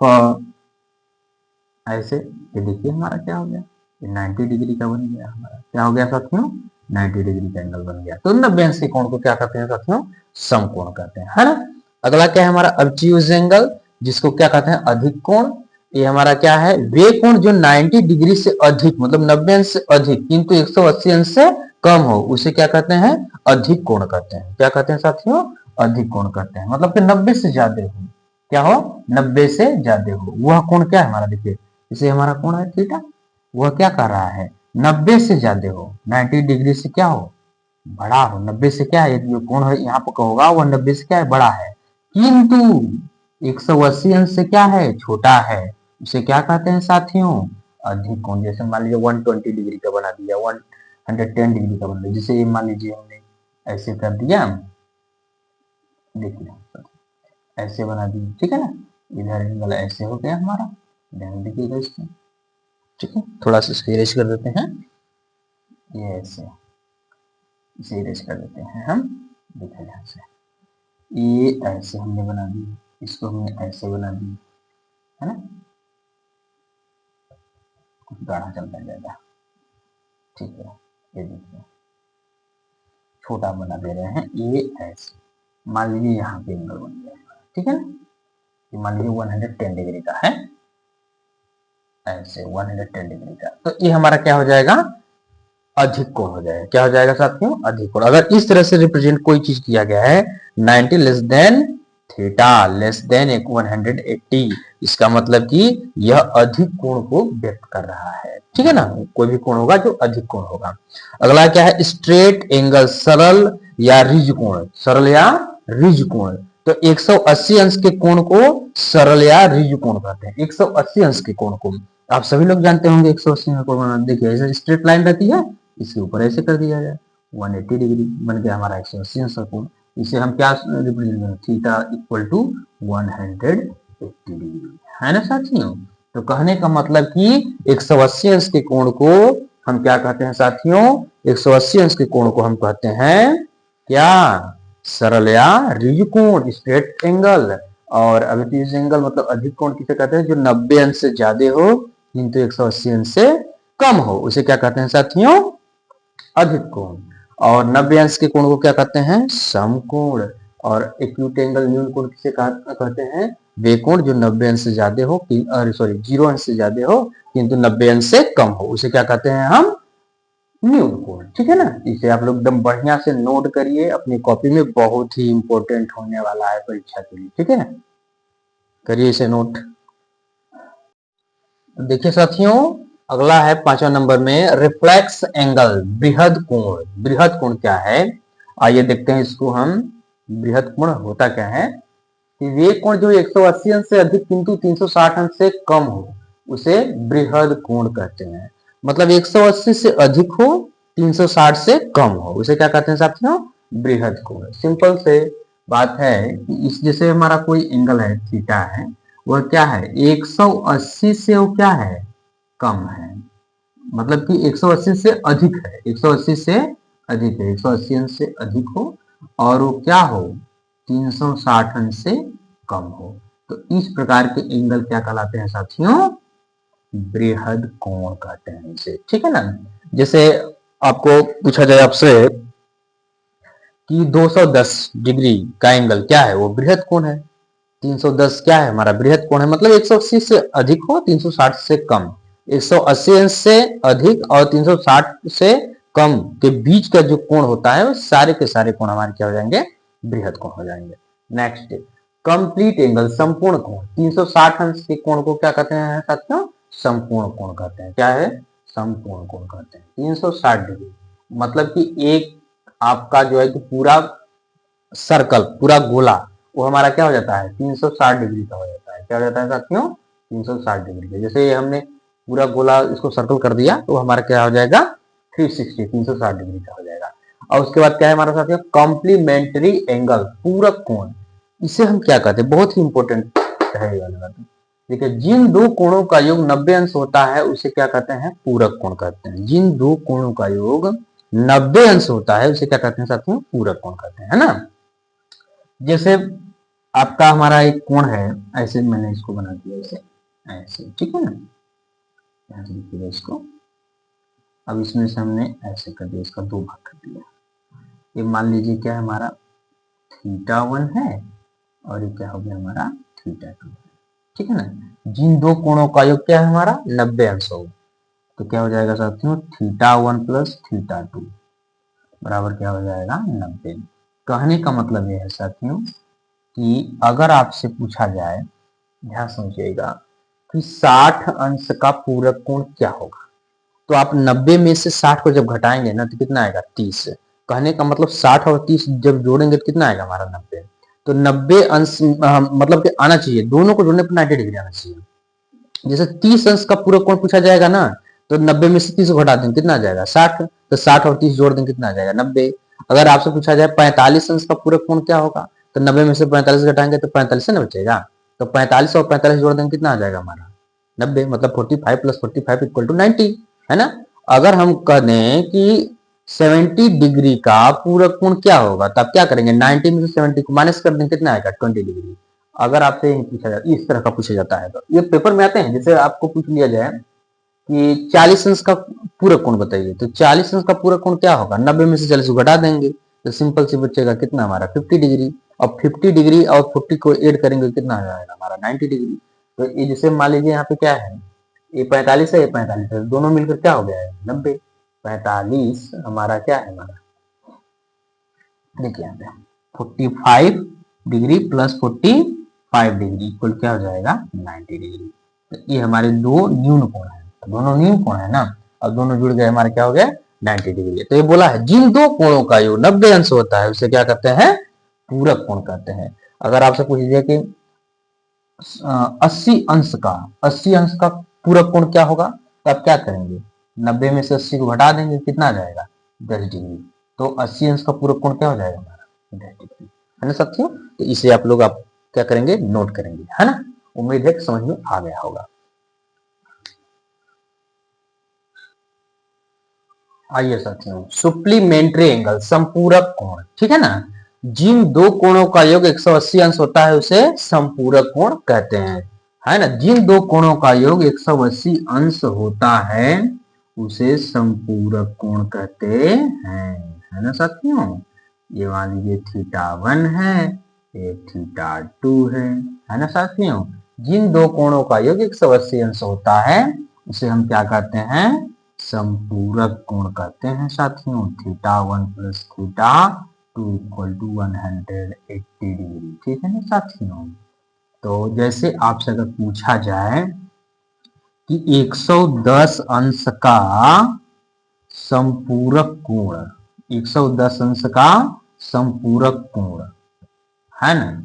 ऐसे, ये देखिए हमारा क्या हो गया, ये 90 डिग्री का बन गया, हमारा क्या हो गया साथियों, 90 डिग्री का एंगल बन गया। तो 90 अंश के कोण को क्या कहते हैं साथियों, समकोण कहते हैं, है ना। अगला क्या है हमारा, ऑब्ट्यूज एंगल, जिसको क्या कहते हैं, अधिक कोण। ये हमारा क्या है, वे कोण जो 90 डिग्री से अधिक मतलब 90 अंश से अधिक किंतु 180 अंश से कम हो, उसे क्या कहते हैं, अधिक कोण कहते हैं। क्या कहते हैं साथियों, अधिक कोण कहते हैं। मतलब कि 90 से ज्यादा हो, क्या हो, 90 से ज्यादा हो, वह कोण क्या है हमारा, देखिए इसे हमारा कोण है थीटा, वह क्या कर रहा है, 90 से ज्यादा हो, 90 डिग्री से क्या हो, बड़ा हो। 90 से क्या है, जो कोण है यहाँ पर होगा वह 90 से क्या है, बड़ा है, किंतु 180 अंश से क्या है, छोटा है, उसे क्या कहते हैं साथियों, अधिक कोण। जैसे मान लीजिए 120 डिग्री का बना दिया, 110 डिग्री का बना दिया, जैसे ये मान लीजिए हमने ऐसे कर दिया, देखिए ऐसे बना दिए। ठीक है ना, इधर एंगल ऐसे हो गया हमारा, ध्यान दीजिएगा इसमें। ठीक है, थोड़ा सा इसको इरेज कर देते हैं, ये ऐसे, इसे इरेज कर देते हैं हम। देखिए यहाँ से ये ऐसे हमने बना दी, इसको हमने ऐसे बना दी, है ना, गाढ़ा चलता जाएगा। ठीक है, ये देखिए छोटा बना दे रहे हैं, ये ऐसे मान लीजिए यहाँ पे एंगल बन गया। ठीक है ना, ये मान लीजिए 110 डिग्री का है, ऐसे 110 डिग्री का, तो ये हमारा क्या हो जाएगा, अधिक कोण हो जाएगा। क्या हो जाएगा साथियों, अधिक कोण। अगर इस तरह से रिप्रेजेंट कोई चीज किया गया है, 90 less than theta less than 180, इसका मतलब कि यह अधिक कोण को व्यक्त कर रहा है। ठीक है ना, कोई भी कोण होगा जो अधिक कोण होगा। अगला क्या है, स्ट्रेट एंगल, सरल या रिज कोण। सरल या रिज कोण, तो 180 अंश के कोण को सरल या रिज कोण कहते हैं। 180 अंश के कोण को आप सभी लोग जानते होंगे, 180 का कोण बनाना। देखिए ऐसे स्ट्रेट लाइन रहती है, इसके ऊपर ऐसे कर दिया जाए, 180 डिग्री बन गया हमारा 180 अंश का कोण। इसे हम क्या रिप्रेजेंट करें, थीटा इक्वल टू 180 डिग्री, है ना साथियों। तो कहने का मतलब कि 180 अंश के कोण को हम क्या कहते हैं साथियों, 180 अंश के कोण को हम कहते हैं क्या, सरल या रिज कोण, स्ट्रेट एंगल। और ऑब्ट्यूज एंगल मतलब अधिक कोण किसे कहते हैं, जो 90 अंश से ज्यादा हो किंतु 180 अंश से कम हो, उसे क्या कहते हैं साथियों, अधिक कोण। और 90 अंश के कोण को क्या कहते हैं, समकोण। और एक्यूट एंगल, न्यून कोण किसे कहते हैं, वे कोण जो 90 अंश से ज्यादा हो, सॉरी 0 अंश से ज्यादा हो किंतु 90 अंश से कम हो, उसे क्या कहते हैं हम, न्यून कोण। ठीक है ना, इसे आप लोग एकदम बढ़िया से नोट करिए अपनी कॉपी में, बहुत ही इंपॉर्टेंट होने वाला है परीक्षा के लिए। ठीक है ना, करिए इसे नोट। देखिए साथियों, अगला है 5वां नंबर में रिफ्लेक्स एंगल, बृहद कोण। बृहद कोण क्या है, आइए देखते हैं इसको हम। बृहद कोण होता क्या है कि वे कोण जो 180 अंश से अधिक किंतु 360 अंश से कम हो, उसे बृहद कोण कहते हैं। मतलब 180 से अधिक हो, 360 से कम हो, उसे क्या कहते हैं साथियों, बृहद कोण। सिंपल से बात है कि इस जैसे हमारा कोई एंगल है, थीटा है, वह क्या है, 180 से वो क्या है, कम है। मतलब कि 180 से अधिक है, 180 से अधिक है, 180 अंश से अधिक हो और वो क्या हो, 360 अंश से कम हो। तो इस प्रकार के एंगल क्या कहलाते हैं साथियों, बृहद कोण कहते हैं इसे। ठीक है ना, जैसे आपको पूछा जाए आपसे कि 210 डिग्री का एंगल क्या है, वो बृहद कोण है। 310 क्या है हमारा, बृहद कोण है। मतलब 180 से अधिक हो, 360 से कम, 180 अंश से अधिक और 360 से कम के बीच का जो कोण होता है वो सारे के सारे कोण हमारे क्या हो जाएंगे, बृहद कोण हो जाएंगे। नेक्स्ट, कंप्लीट एंगल, संपूर्ण कोण। 360 अंश के कोण को क्या कहते हैं साथियों, संपूर्ण कोण कहते हैं। क्या है, संपूर्ण कोण कहते हैं। 360 डिग्री मतलब कि एक आपका जो है कि पूरा सर्कल, पूरा गोला, वो हमारा क्या हो जाता है, 360 डिग्री का हो जाता है। क्या हो जाता है साथियों, 360 डिग्री का। जैसे हमने पूरा गोला इसको सर्कल कर दिया तो हमारा क्या हो जाएगा, 360 डिग्री का हो जाएगा। और उसके बाद क्या है हमारा साथियों, कॉम्प्लीमेंट्री एंगल, पूरक कोण। इसे हम क्या कहते हैं, बहुत ही इंपॉर्टेंट है ये वाली बात। देखिए, जिन दो कोणों का योग 90 अंश होता है उसे क्या कहते हैं, पूरक कोण कहते हैं। जिन दो कोणों का योग 90 अंश होता है उसे क्या कहते हैं साथियों, पूरक कोण कहते हैं, है ना। जैसे आपका हमारा एक कोण है, ऐसे मैंने इसको बना दिया, ऐसे ऐसे, ठीक है ना, यहाँ से लिखिएगा इसको। अब इसमें से हमने ऐसे कर दिया, इसका दो भाग कर दिया। ये मान लीजिए क्या है हमारा, θ1 है और ये क्या हो गया हमारा, θ2, ठीक है ना। जिन दो कोणों का योग क्या है हमारा, 90 अंश हो, तो क्या हो जाएगा साथियों, θ1 प्लस θ2 बराबर क्या हो जाएगा, 90। कहने का मतलब यह है साथियों कि अगर आपसे पूछा जाए, ध्यान समझिएगा, कि 60 अंश का पूरक कोण क्या होगा, तो आप 90 में से 60 को जब घटाएंगे ना तो कितना आएगा, 30। कहने का मतलब 60 और 30 जब जोड़ेंगे तो कितना आएगा हमारा, 90। तो 90 अंश मतलब कि आना चाहिए, दोनों को जोड़ने पर 90 डिग्री आना चाहिए। जैसे 30 अंश का पूरक कोण पूछा जाएगा ना, तो 90 में से 30 को घटा देंगे कितना आ जाएगा, 60। तो 60 और 30 जोड़ देंगे कितना आ जाएगा, 90। अगर आपसे पूछा जाए 45 अंश का पूरक कोण क्या होगा, तो 90 में से 45 घटाएंगे तो 45 से ना बचेगा, तो 45 और 45 जोड़ देंगे कितना आ जाएगा हमारा, 90। मतलब 45 प्लस 45 इक्वल टू 90, है ना। अगर हम कह दें कि 70 डिग्री का पूरक कोण क्या होगा, तब क्या करेंगे, 90 में से 70 को माइनस कर देंगे कितना आएगा, 20 डिग्री। अगर आपसे पूछा जाए, इस तरह का पूछा जाता है, तो ये पेपर में आते हैं। जैसे आपको पूछ लिया जाए कि 40 अंश का पूरक कोण बताइए, तो 40 अंश का पूरक कोण क्या होगा, 90 में से 40 को घटा देंगे तो सिंपल सी बचेगा कितना हमारा, 50 डिग्री। और 50 डिग्री और 40 को ऐड करेंगे कितना आ जाएगा हमारा, 90 डिग्री। तो ये जैसे मान लीजिए यहाँ पे क्या है, ये 45 है, ये 45 है, दोनों मिलकर क्या हो गया है, 90। 45 हमारा क्या है हमारा, देखिए यहाँ पे 45 डिग्री प्लस 45 डिग्री इक्वल क्या हो जाएगा, 90 डिग्री। तो ये हमारे दो न्यून कोण है, दोनों न्यून कोण है ना, अब दोनों जुड़ गए, हमारे क्या हो गया, 90 डिग्री। तो ये बोला है जिन दो कोणों का योग 90 अंश होता है उसे क्या कहते हैं, पूरक कोण कहते हैं। अगर आपसे पूछ लीजिए कि 80 अंश का पूरक कोण क्या होगा, तो आप क्या करेंगे, 90 में से 80 को घटा देंगे कितना आ जाएगा, 10 डिग्री। तो 80 अंश का पूरक कोण क्या हो जाएगा हमारा, 10 डिग्री, है ना साथियों। तो इसे आप लोग आप क्या करेंगे, नोट करेंगे, है ना। उम्मीद है कि समझ में आ गया होगा। आइए साथियों, सुप्लीमेंट्री एंगल, संपूरक कोण, ठीक है ना। जिन दो कोणों का योग 180 अंश होता है उसे संपूरक कोण कहते हैं, है ना। जिन दो कोणों का योग 180 अंश होता है उसे संपूरक कोण कहते हैं, है ना साथियों। ये मान लीजिए θ1 है, ये θ2 है ना साथियों। जिन दो कोणों का योग 180 अंश होता है उसे हम क्या कहते हैं, संपूरक कोण कहते हैं साथियों। θ1 प्लस θ2 इक्वल टू 180 डिग्री, ठीक है ना साथियों। तो जैसे आपसे अगर पूछा जाए कि 110 अंश का संपूरक कोण, 110 अंश का संपूरक कोण, है ना,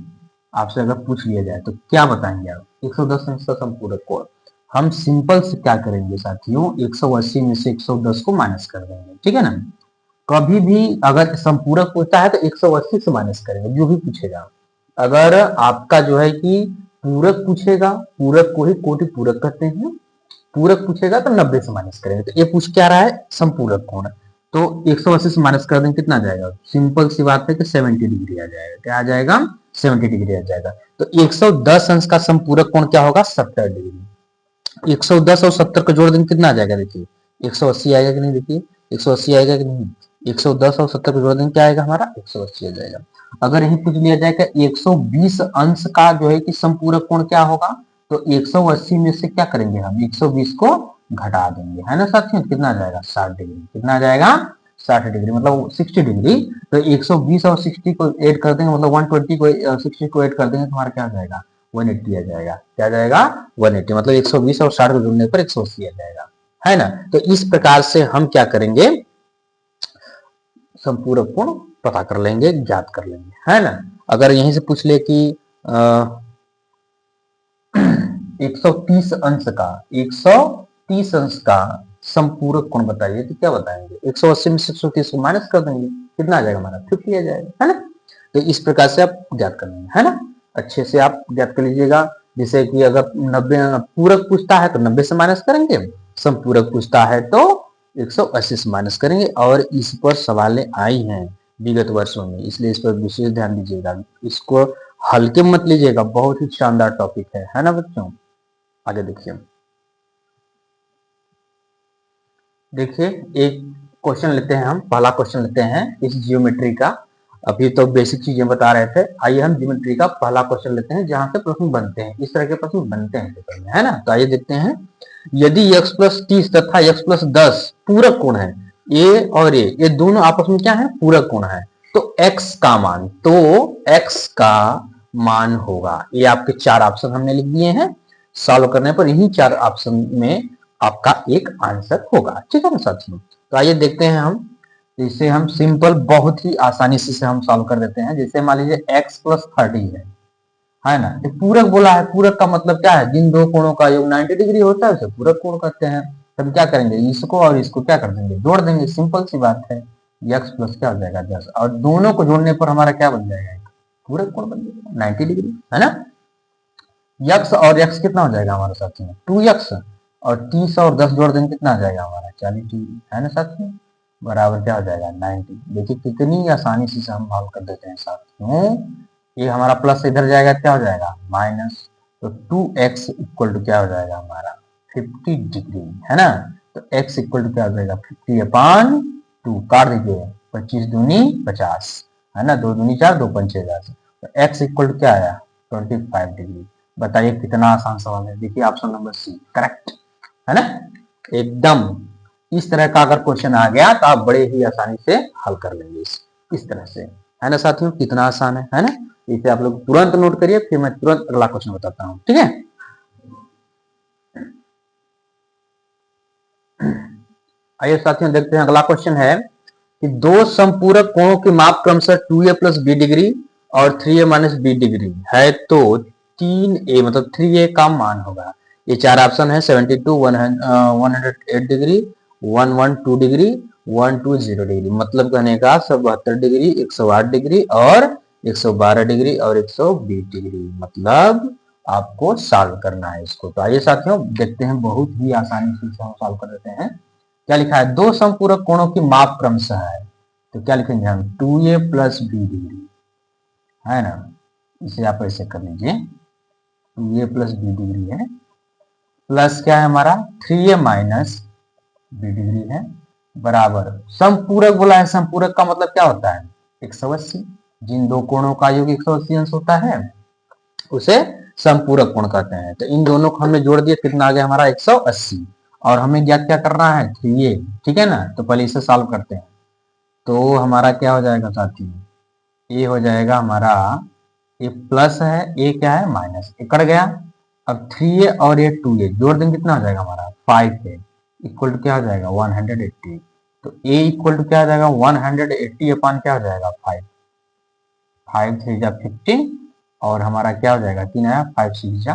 आपसे अगर पूछ लिया जाए तो क्या बताएंगे आप, 110 अंश का संपूरक कोण। हम सिंपल से क्या करेंगे साथियों, 180 में से 110 को माइनस कर देंगे, ठीक है ना। कभी भी अगर संपूरक पूछता है तो 180 से माइनस करेंगे, जो भी पूछेगा। अगर आपका जो है कि पूरक पूछेगा, पूरक को ही कोटि पूरक कहते हैं, पूरक पूछेगा तो 90 से माइनस करेंगे। तो ये पूछ क्या रहा है, संपूरक कोण, तो 180 से माइनस कर देंगे कितना आ जाएगा, सिंपल सी बात है कि 70 डिग्री आ जाएगा। क्या आ जाएगा, 70 डिग्री आ जाएगा। तो 110 अंश का संपूरक कोण क्या होगा, 70 डिग्री। 110 और 70 को जोड़ देंगे कितना आ जाएगा, देखिए 180 आएगा कि नहीं, देखिए 180 आएगा कि नहीं। 110 और 70 को जोड़ देंगे क्या आएगा हमारा, 180 आ जाएगा। अगर यही पूछ लिया जाए कि 120 अंश का जो है कि संपूरक कोण क्या होगा, तो 180 में से क्या करेंगे हम, 120 को घटा देंगे, है ना साथियों। कितना आ जाएगा 60 डिग्री, कितना आ जाएगा 60 डिग्री मतलब 60 डिग्री। तो 120 और 60 को ऐड कर देंगे मतलब 120 को 60 को ऐड कर देंगे तो हमारा क्या आ जाएगा 180 आ जाएगा। क्या आ जाएगा 180 मतलब 120 और 60 को जोड़ने पर 180 आ जाएगा, है ना। तो इस प्रकार से हम क्या करेंगे संपूरक कोण पता कर लेंगे, ज्ञात कर लेंगे, है ना। अगर यहीं से पूछ ले कि 130 अंश का 130 अंश का संपूरक कोण बताइए तो क्या बताएंगे 180 में से 130 को माइनस कर देंगे, कितना आ जाएगा हमारा 50 आ जाएगा, है ना। तो इस प्रकार से आप ज्ञात कर लेंगे, है ना। अच्छे से आप ज्ञात कर लीजिएगा। जैसे कि अगर 90 पूरक पूछता है तो 90 से माइनस करेंगे, संपूरक पूछता है तो 180 से माइनस करेंगे। और इस पर सवालें आई हैं विगत वर्षों में, इसलिए इस पर विशेष ध्यान दीजिएगा, इसको हल्के मत लीजिएगा, बहुत ही शानदार टॉपिक है ना बच्चों। आगे देखिए, देखिए एक क्वेश्चन लेते हैं हम, पहला क्वेश्चन लेते हैं इस जियोमेट्री का। अभी तो बेसिक चीजें बता रहे थे, आइए हम जियोमेट्री का पहला क्वेश्चन लेते हैं जहां से प्रश्न बनते हैं, इस तरह के प्रश्न बनते हैं पेपर में, है ना। तो आइए देखते हैं, यदि x प्लस 30 तथा x प्लस 10 पूरक कोण है, a और a ये दोनों आपस में क्या है पूरक कोण है, तो x का मान, तो x का मान होगा, ये आपके चार ऑप्शन हमने लिख दिए हैं। सॉल्व करने पर यही चार ऑप्शन में आपका एक आंसर होगा, ठीक है ना साथियों। तो आइए देखते हैं हम, इसे हम सिंपल बहुत ही आसानी से हम सॉल्व कर देते हैं। जैसे मान लीजिए x प्लस 30 है ना। तो पूरक बोला है, पूरक का मतलब क्या है जिन दो कोणों का योग 90 डिग्री होता है उसे पूरक कोण कहते हैं। तब क्या करेंगे इसको और इसको क्या कर देंगे जोड़ देंगे, सिंपल सी बात है। x प्लस क्या हो जाएगा 10 और दोनों को जोड़ने पर हमारा क्या बन जाएगा पूरक कोण बन जाएगा 90 डिग्री, है ना। x और x कितना हो जाएगा हमारे साथ में 2x और 30 और 10 जोड़ देंगे कितना आ जाएगा हमारा 40 डिग्री, है ना साथियों। बराबर क्या हो जाएगा 90। देखिए कितनी आसानी से हम हल कर देते हैं साथियों। ये हमारा प्लस इधर जाएगा क्या हो जाएगा माइनस, तो 2x इक्वल टू क्या हो जाएगा हमारा 50 डिग्री, है ना। तो x इक्वल टू क्या हो जाएगा 50/2 काट दीजिए 25 दूनी 50, है ना, 2 दूनी 4 2 पंचे 10, तो x इक्वल टू क्या आया 25 डिग्री। बताइए कितना आसान सवाल है। देखिए ऑप्शन नंबर सी करेक्ट, है ना। एकदम इस तरह का अगर क्वेश्चन आ गया तो आप बड़े ही आसानी से हल कर लेंगे इस तरह से, है ना साथियों। कितना आसान है ना। इसे आप लोग तुरंत नोट करिए, फिर मैं तुरंत अगला क्वेश्चन बताता हूं, ठीक है। आइए साथियों देखते हैं अगला क्वेश्चन है कि दो संपूरक कोणों की माप क्रमशः 2a प्लस बी डिग्री और 3a माइनस बी डिग्री है, तो 3a मतलब 3a का मान होगा। ये चार ऑप्शन है 72, 108 डिग्री, 112 डिग्री, 120 डिग्री, मतलब कहने का 72 डिग्री, 108 डिग्री और 112 डिग्री और 120 डिग्री, मतलब आपको सॉल्व करना है इसको। तो आइए साथियों देखते हैं, बहुत ही आसानी से हम सॉल्व कर देते हैं। क्या लिखा है दो संपूरक कोणों की माप क्रमशः है, तो क्या लिखेंगे हम 2a प्लस बी डिग्री, है ना। इसे आप ऐसे कर लीजिए 2a प्लस बी डिग्री है, प्लस क्या है हमारा 3a माइनस बी डिग्री है, बराबर संपूरक बोला है। संपूरक का मतलब क्या होता है 180, जिन दो कोणों का योग 180 अंश होता है उसे संपूरक कोण कहते हैं। तो इन दोनों को हमने जोड़ दिया, कितना आ गया हमारा 180, और हमें ज्ञात क्या करना है 3a, ठीक है ना। तो पहले इसे सॉल्व करते हैं, तो हमारा क्या हो जाएगा साथियों, ये हो जाएगा हमारा, ये प्लस है ये क्या है माइनस, ये कट गया। अब 3a और ये 2a जोड़ देंगे कितना हो जाएगा हमारा 5a इक्वल टू क्या हो जाएगा 180। तो a इक्वल टू क्या हो जाएगा 180 अपान क्या हो जाएगा 5, 5 3 जा 15 और हमारा क्या हो जाएगा 3 आया 5 6 जा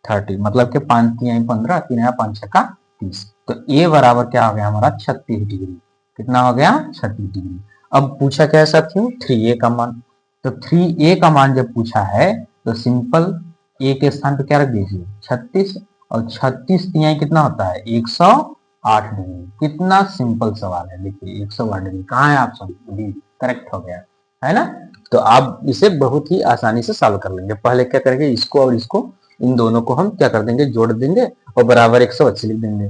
30, मतलब कि 5 3 15 3 आया 5 6 का 30। तो a बराबर क्या हो गया हमारा 36 डिग्री, कितना हो गया 36 डिग्री। अब पूछा क्या है साथियों 3a का मान, तो 3a का मान जब पूछा है तो सिंपल a के स्थान पे क्या रख दीजिए 36, और 36 तिहाई कितना होता है 108 डिग्री। कितना सिंपल सवाल है, देखिए 108 डिग्री कहाँ है ऑप्शन डी करेक्ट हो गया, है ना। तो आप इसे बहुत ही आसानी से सॉल्व कर लेंगे। पहले क्या करेंगे इसको और इसको, इन दोनों को हम क्या कर देंगे जोड़ देंगे और बराबर 180 लिख देंगे।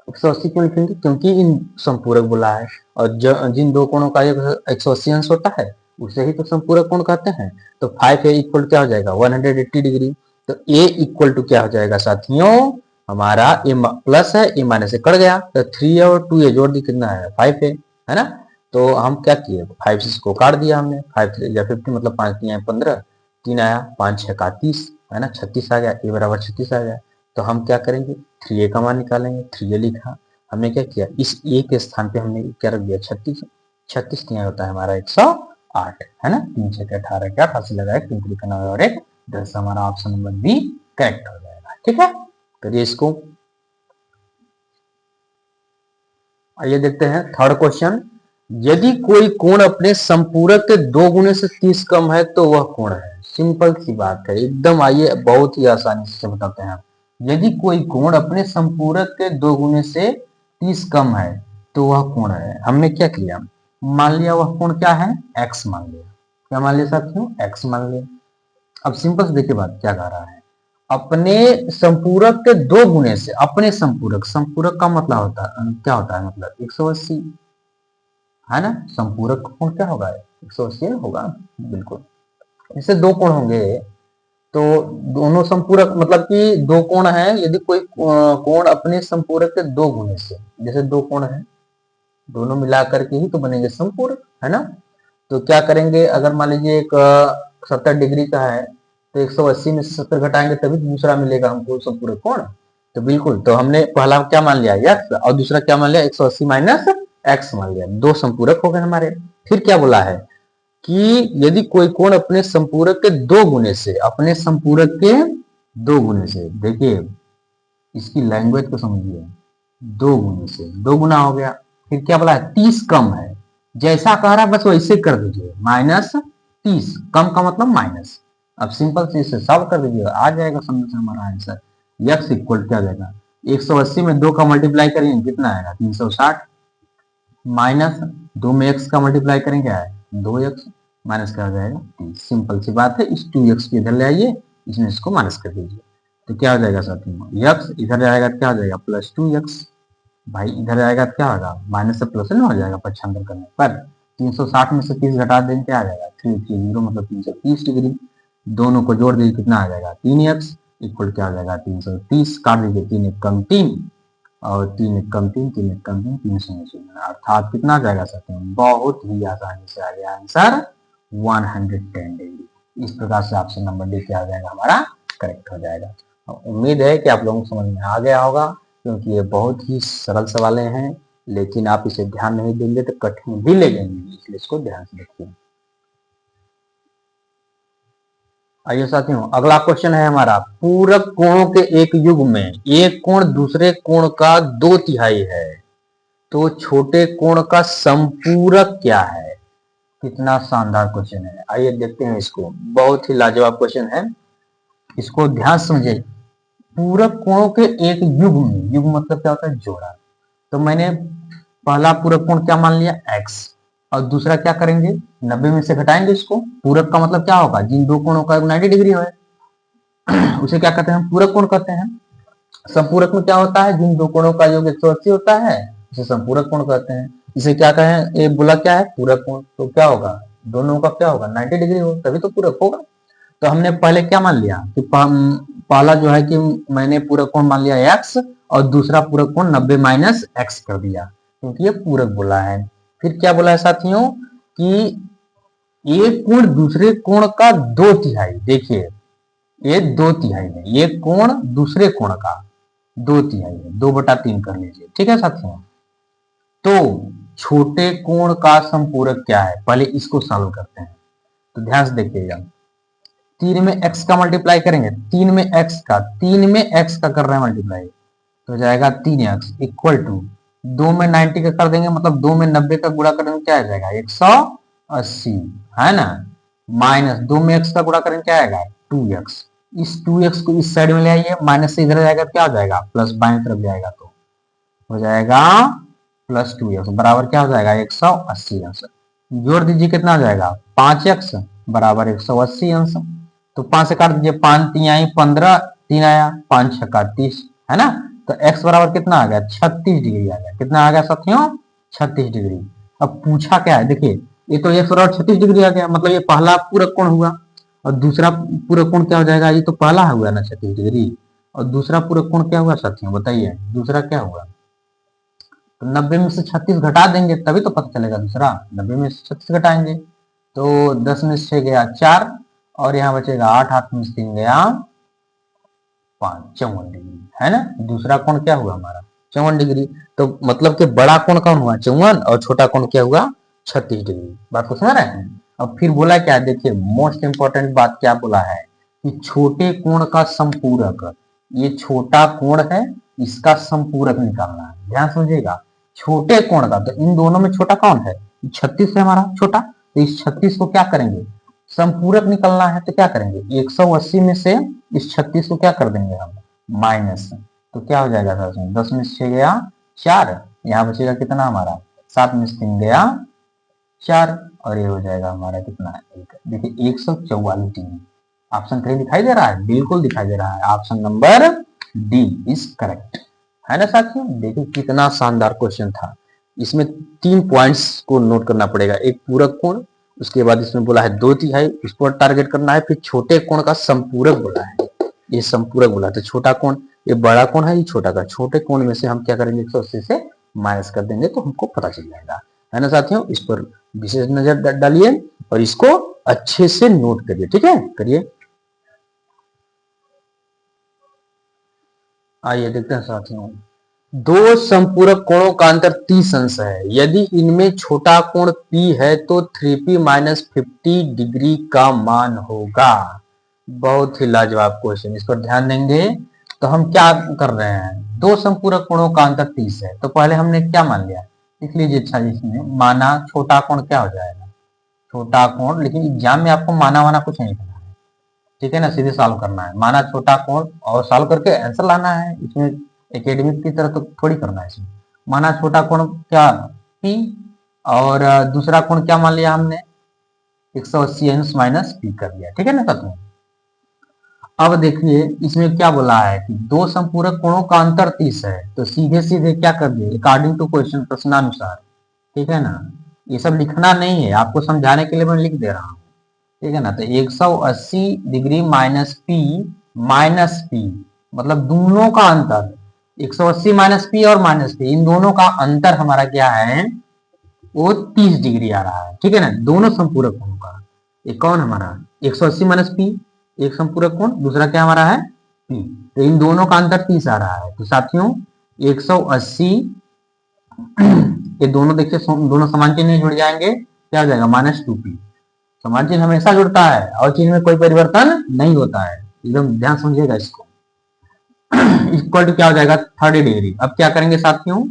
180 क्यों लिखेंगे क्योंकि इन संपूरक बोला है, और जिन दो कोणों का योग 180 अंश होता है उसे ही तो संपूरक कोण कहते हैं। तो 5a इक्वल क्या हो जाएगा 180 डिग्री। तो a इक्वल टू क्या हो जाएगा साथियों हमारा ए प्लस है, ए माइनस से कट गया, तो 3 और 2 ये जोड़ दी, कितना है 5 है ना। तो हम क्या किए, 5 से इसको काट दिया हमने, 5 3 या 50 मतलब 5 3 आया 15, 3 आया 5 6 का 30 है ना, 36 आ गया, ए बराबर 36 आ गया। तो हम क्या करेंगे, 3a का मान निकालेंगे, 3a लिखा, हमने क्या किया, इस a के स्थान पे हमने क्या रख दिया 36, 36 3 होता है हमारा 108 है ना, 3 6 18 के 88 लगाए, 3 3 का 9 और 1 10, हमारा ऑप्शन नंबर बी करेक्ट हो जाएगा। ठीक है, करिए इसको। आइए देखते हैं थर्ड क्वेश्चन, यदि कोई कोण अपने संपूरक के 2 गुने से 30 कम है तो वह कोण है। सिंपल सी बात है एकदम, आइए बहुत ही आसानी से बताते हैं। यदि कोई कोण अपने संपूरक के 2 गुने से 30 कम है तो वह कोण है। हमने क्या किया, मान लिया वह कोण क्या है, x मान लिया, क्या मान लिया साथियों, x मान लिया। अब सिंपल से देखिए बात क्या कह रहा है, अपने संपूरक के 2 गुने से, अपने संपूरक, संपूरक का मतलब होता है क्या होता है, मतलब 180 है ना, संपूरक कोण क्या होगा 180 होगा, बिल्कुल। इससे 2 कोण होंगे, तो दोनों संपूरक मतलब कि 2 कोण है, यदि कोई कोण अपने संपूरक के 2 गुने से, जैसे 2 कोण है दोनों मिलाकर के ही तो बनेंगे संपूरक है ना। तो क्या करेंगे, अगर मान लीजिए एक 70 डिग्री का है तो 180 में से 70 घटाएंगे तभी दूसरा मिलेगा हमको संपूरक कोण। तो बिल्कुल, तो हमने पहला क्या मान लिया x और दूसरा क्या मान लिया 180 माइनस x मान लिया, 2 संपूरक हो गए हमारे। फिर क्या बोला है कि यदि कोई कोण अपने संपूरक के 2 गुने से, अपने संपूरक के 2 गुने से, देखिए इसकी लैंग्वेज को समझिए, 2 गुने से 2 गुना हो गया, फिर क्या बोला है 30 कम है, जैसा कह रहा है बस वैसे कर दीजिए, -30, कम का मतलब माइनस। अब सिंपल से इसे सॉल्व कर दीजिए, आ जाएगा समझ से हमारा आंसर, x इक्वल क्या जाएगा, 180 में 2 का मल्टीप्लाई करेंगे कितना आएगा 360, माइनस 2 में x का मल्टीप्लाई करेंगे क्या है 2x, माइनस क्या हो जाएगा 30। सिंपल सी बात है, इस 2x को इधर ले आइए, इसमें इसको माइनस कर दीजिए, तो क्या हो जाएगा साथियों, x इधर जाएगा क्या हो जाएगा +2x, भाई इधर जाएगा क्या होगा माइनस से प्लस में हो जाएगा पक्षांतर करने पर, 360 में से 30 घटा देंगे क्या आ जाएगा 330 मतलब 330 डिग्री, दोनों को जोड़ दीजिए कितना आ जाएगा 3x इक्वल क्या आ जाएगा 330, काट दीजिए 3 1 कम 3 और 3 1 कम 3 3 1 कम 3 3 0 अर्थात कितना आ जाएगा साथियों, बहुत ही आसानी से आ गया आंसर 110 डिग्री। इस प्रकार से ऑप्शन नंबर डी क्या आ जाएगा हमारा करेक्ट हो जाएगा। उम्मीद है कि आप लोगों को समझ में आ गया होगा, क्योंकि ये बहुत ही सरल सवाल हैं, लेकिन आप इसे ध्यान नहीं देंगे तो कठिन भी लगेंगे, इसलिए इसको ध्यान से देखिए। आइए साथियों, अगला क्वेश्चन है हमारा, पूरक कोणों के एक युग में एक कोण दूसरे कोण का 2/3 है, तो छोटे कोण का संपूरक क्या है। कितना शानदार क्वेश्चन है, आइए देखते हैं इसको, बहुत ही लाजवाब क्वेश्चन है, इसको ध्यान समझिए। पूरक कोणों के एक युग में, युग मतलब क्या होता है जोड़ा, तो मैंने पहला पूरक कोण क्या मान लिया x, और दूसरा क्या करेंगे 90 में से घटाएंगे इसको, पूरक का मतलब क्या होगा जिन दो कोणों का 90 डिग्री है उसे क्या कहते हैं पूरक कोण कहते हैं। संपूरक में क्या होता है, जिन दो कोणों का योग 180 होता है उसे संपूरक कोण कहते हैं। इसे क्या कहें, ये बोला क्या है पूरक कोण, तो क्या होगा दोनों का क्या होगा 90 डिग्री हो तभी तो पूरक होगा। तो हमने पहले क्या मान लिया कि पहला जो है कि मैंने पूरक कोण मान लिया x और दूसरा पूरक कोण 90 माइनस x कर दिया, क्योंकि ये पूरक बोला है। फिर क्या बोला है साथियों कि एक कोण दूसरे कोण का 2/3, देखिए ये 2/3 है, ये कोण दूसरे कोण का 2/3 है, 2/3 कर लीजिए, ठीक है साथियों। तो छोटे कोण का संपूरक क्या है, पहले इसको सॉल्व करते हैं, तो ध्यान से देखिएगा। 3 में x का मल्टीप्लाई करेंगे, 3 में x का, 3 में x का कर रहे हैं मल्टीप्लाई, तो जाएगा 3x इक्वल टू 2 में 90 का कर देंगे, मतलब 2 में 90 का गुणा करेंगे क्या आ जाएगा 180 है ना, माइनस 2 में x का गुणा करेंगे क्या आएगा 2x, इस 2x को इस साइड में ले आइए, माइनस से इधर जाएगा क्या हो जाएगा प्लस, बाएं तरफ जाएगा तो हो जाएगा प्लस 2x बराबर क्या हो जाएगा 180 अंश, जोड़ दीजिए कितना आ जाएगा 5x बराबर 180 अंश, तो 5 से काट दीजिए, 5 3 आई 15, 3 आया 5 6 का 30 है ना, तो x बराबर कितना आ गया 36 डिग्री आ गया, कितना आ गया साथियों 36 डिग्री। अब पूछा क्या है, देखिए ये तो x बराबर 36 डिग्री आ गया, मतलब ये पहला पूरक कोण हुआ, और दूसरा पूरक कोण क्या हो जाएगा, ये तो पहला हुआ ना 36 डिग्री, और दूसरा पूरक कोण क्या हुआ साथियों, बताइए दूसरा क्या हुआ। तो 90 में से 36 घटा देंगे तभी तो पता चलेगा दूसरा। 90 में से 36 घटाएंगे तो 10 में से 6 गया 4 और यहाँ बचेगा 8, 8 में से 3 गया 5, 54 डिग्री है ना। दूसरा कोण क्या हुआ हमारा 54 डिग्री। तो मतलब कि बड़ा कोण कौन हुआ 54 और छोटा कोण क्या हुआ 36 डिग्री। बात को समझ रहे हैं। अब फिर बोला क्या, देखिए मोस्ट इंपॉर्टेंट बात क्या बोला है कि छोटे कोण का समपूरक, ये छोटा कोण है इसका समपूरक निकालना है। ध्यान समझिएगा, छोटे कोण का, तो इन दोनों में छोटा कौन है 36 है हमारा छोटा, तो इस 36 को क्या करेंगे समपूरक निकलना है तो क्या करेंगे 180 में से इस 36 को क्या कर देंगे हम माइनस, तो क्या हो जाएगा 10 में से 6 गया 4, यहाँ बचेगा कितना हमारा 7 में से 3 गया 4 और ये हो जाएगा हमारा कितना 1। देखिए 144 डिग्री। ऑप्शन कहीं दिखाई दे रहा है, बिल्कुल दिखाई दे रहा है। Option number D is correct है ना साथियों। देखिए कितना शानदार क्वेश्चन था। इसमें 3 पॉइंट्स को नोट करना पड़ेगा, एक पूरक कोण, उसके बाद इसमें बोला है 2/3 उसको टारगेट करना है, फिर छोटे कोण का समपूरक बोला है, ये समपूरक बोला है। तो छोटा कोण ये बड़ा कोण है, ये छोटा का, छोटे कोण में से हम क्या करेंगे 180 से माइनस कर देंगे तो हमको पता चल जाएगा है ना साथियों। इस पर विशेष नजर डालिए और इसको अच्छे से नोट करिए, ठीक है करिए। आइए देखते हैं साथियों, दो संपूरक कोणों का अंतर 30 अंश है, यदि इनमें छोटा कोण P है तो 3P माइनस 50 डिग्री का मान होगा। बहुत ही लाजवाब क्वेश्चन, इस पर ध्यान देंगे तो हम क्या कर रहे हैं, दो संपूरक कोणों का अंतर 30 है, तो पहले हमने क्या मान लिया, लिख लीजिए। अच्छा इसमें माना छोटा कोण क्या हो जाएगा छोटा कोण, लेकिन एग्जाम में आपको माना वाना कुछ नहीं लिखना है, ठीक है ना, सीधे सॉल्व करना है। माना छोटा कोण और सॉल्व करके आंसर लाना है, इसमें एकेडमिक की तरह तो थोड़ी करना है इसमें। माना छोटा कोण क्या P और दूसरा कोण क्या मान लिया हमने 180 अंश माइनस P कर दिया, ठीक है ना साथियों। अब देखिए इसमें क्या बोला है कि दो संपूरक कोणों का अंतर 30 है, तो सीधे सीधे क्या कर दिए अकॉर्डिंग टू क्वेश्चन, प्रश्नानुसार, ठीक है ना। ये सब लिखना नहीं है, आपको समझाने के लिए मैं लिख दे रहा हूँ, ठीक है ना। तो 180 डिग्री माइनस पी मतलब दोनों का अंतर 180 माइनस पी और माइनस पी, इन दोनों का अंतर हमारा क्या है वो 30 डिग्री आ रहा है, ठीक है ना। दोनों संपूरक कोणों का, एक कौन हमारा 180 माइनस पी एक संपूरक कोण, दूसरा क्या हमारा है P, तो इन दोनों का अंतर 30 आ रहा है। तो साथियों 180 ये दोनों देखिए दोनों समान चिन्ह नहीं जुड़ जाएंगे, क्या हो जाएगा -2P। समान चिन्ह हमेशा जुड़ता है और चिन्ह में कोई परिवर्तन नहीं होता है, एकदम ध्यान समझिएगा इसको। इक्वल टू क्या हो जाएगा 30 डिग्री। अब क्या करेंगे साथियों,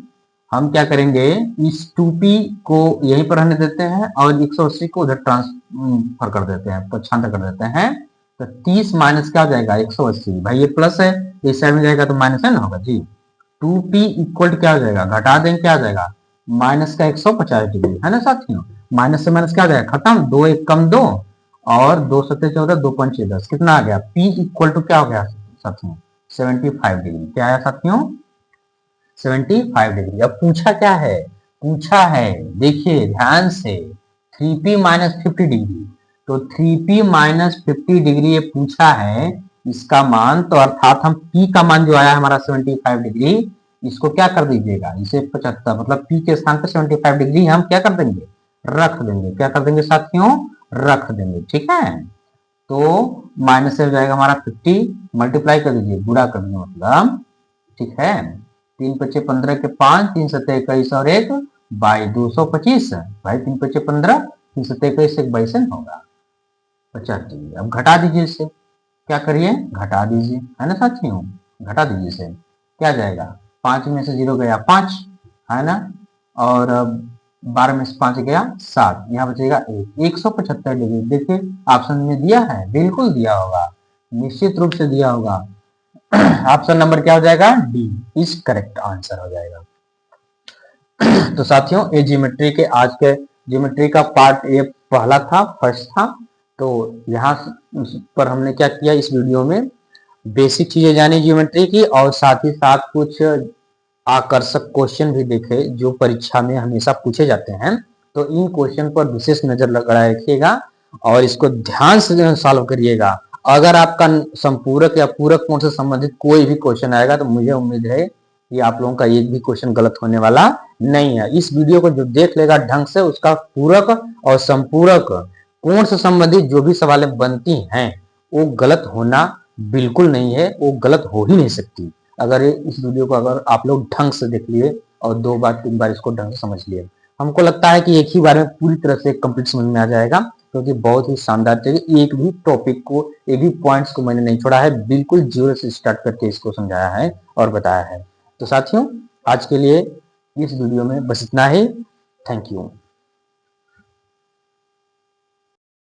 हम क्या करेंगे इस 2P को यहीं पर रहने देते हैं और 180 को उधर ट्रांसफर कर देते हैं, पक्षांतर कर देते हैं। तो 30 माइनस क्या हो जाएगा 180, भाई ये प्लस है इस साइड में जाएगा तो माइनस है ना होगा जी। 2P इक्वल क्या हो जाएगा, घटा देंगे क्या हो जाएगा माइनस का 150 डिग्री है ना साथियों। माइनस से माइनस क्या हो जाएगा खत्म, 2 1 कम 2 और 2 7 14 2 5 10, कितना आ गया P इक्वल टू क्या हो गया साथियों 75 डिग्री। क्या आया साथियों 75 डिग्री। अब पूछा क्या है, पूछा है देखिए ध्यान से 3P माइनस 50 डिग्री, तो 3P माइनस 50 डिग्री ये पूछा है, इसका मान तो अर्थात हम P का मान जो आया हमारा 75 डिग्री, इसको क्या कर दीजिएगा इसे 75 मतलब P के स्थान पर 75 डिग्री हम क्या कर देंगे रख देंगे, क्या कर देंगे साथियों रख देंगे, ठीक है। तो माइनस से हो जाएगा हमारा 50, मल्टीप्लाई कर दीजिए गुणा कर दीजिए मतलब, ठीक है। 3 5 15 के 5 3 7 21 और 1 22 225, भाई 3 5 15 3 7 21 1 22 होगा 50 डिग्री। अब घटा दीजिए इसे, क्या करिए घटा दीजिए है ना साथियों, घटा दीजिए इसे, क्या जाएगा 5 में से 0 गया 5 है ना, और 12 में से 5 गया 7, यहाँ बचेगा 175 डिग्री। देखिए ऑप्शन में दिया है, बिल्कुल दिया होगा, निश्चित रूप से दिया होगा। ऑप्शन नंबर क्या हो जाएगा डी इज करेक्ट आंसर हो जाएगा। तो साथियों ये ज्योमेट्री के आज के ज्योमेट्री का पार्ट ये पहला था, फर्स्ट था। तो यहाँ पर हमने क्या किया इस वीडियो में बेसिक चीजें जानी ज्योमेट्री की, और साथ ही साथ कुछ आकर्षक क्वेश्चन भी देखे जो परीक्षा में हमेशा पूछे जाते हैं। तो इन क्वेश्चन पर विशेष नजर लगाए रखिएगा और इसको ध्यान से सॉल्व करिएगा अगर आपका संपूरक या पूरक कोण से संबंधित कोई भी क्वेश्चन आएगा तो मुझे उम्मीद है कि आप लोगों का एक भी क्वेश्चन गलत होने वाला नहीं है। इस वीडियो को जो देख लेगा ढंग से, उसका पूरक और संपूरक कोण से संबंधित जो भी सवालें बनती हैं वो गलत होना बिल्कुल नहीं है, वो गलत हो ही नहीं सकती। अगर इस वीडियो को अगर आप लोग ढंग से देख लिए और 2 बार 3 बार इसको ढंग से समझ लिए, हमको लगता है कि एक ही बार में पूरी तरह से कंप्लीट समझ में आ जाएगा, क्योंकि बहुत ही शानदार तरीके एक भी टॉपिक को, एक भी पॉइंट्स को मैंने नहीं छोड़ा है, बिल्कुल जीरो से स्टार्ट करके इसको समझाया है और बताया है। तो साथियों, आज के लिए इस वीडियो में बस इतना ही। Thank you.